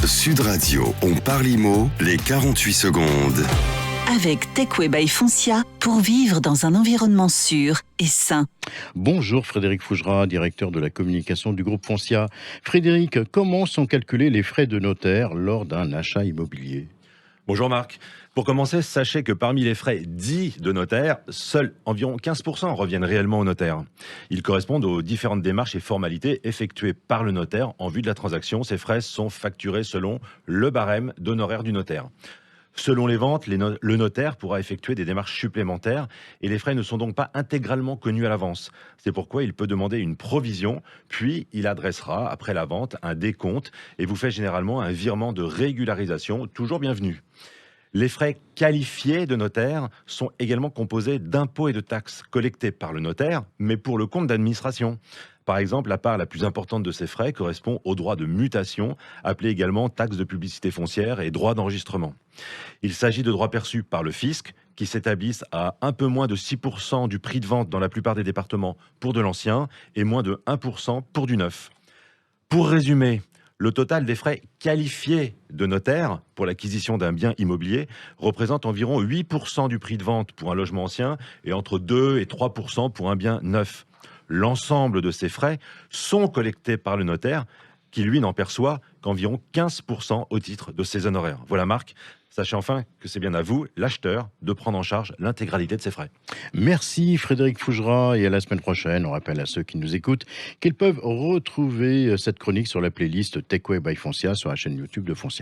Sud Radio, on parle IMO, les 48 secondes. Avec Techway by Foncia, pour vivre dans un environnement sûr et sain. Bonjour Frédéric Fougera, directeur de la communication du groupe Foncia. Frédéric, comment sont calculés les frais de notaire lors d'un achat immobilier ? Bonjour Marc. Pour commencer, sachez que parmi les frais dits de notaire, seuls environ 15% reviennent réellement au notaire. Ils correspondent aux différentes démarches et formalités effectuées par le notaire en vue de la transaction. Ces frais sont facturés selon le barème d'honoraires du notaire. Selon les ventes, le notaire pourra effectuer des démarches supplémentaires et les frais ne sont donc pas intégralement connus à l'avance. C'est pourquoi il peut demander une provision, puis il adressera, après la vente, un décompte et vous fait généralement un virement de régularisation, toujours bienvenu. Les frais qualifiés de notaire sont également composés d'impôts et de taxes collectés par le notaire, mais pour le compte d'administration. Par exemple, la part la plus importante de ces frais correspond aux droits de mutation, appelés également taxes de publicité foncière et droits d'enregistrement. Il s'agit de droits perçus par le fisc, qui s'établissent à un peu moins de 6% du prix de vente dans la plupart des départements pour de l'ancien et moins de 1% pour du neuf. Pour résumer, le total des frais qualifiés de notaire pour l'acquisition d'un bien immobilier représente environ 8% du prix de vente pour un logement ancien et entre 2 et 3% pour un bien neuf. L'ensemble de ces frais sont collectés par le notaire qui, lui, n'en perçoit qu'environ 15% au titre de ses honoraires. Voilà Marc, sachez enfin que c'est bien à vous, l'acheteur, de prendre en charge l'intégralité de ces frais. Merci Frédéric Fougera et à la semaine prochaine. On rappelle à ceux qui nous écoutent qu'ils peuvent retrouver cette chronique sur la playlist Techway by Foncia sur la chaîne YouTube de Foncia.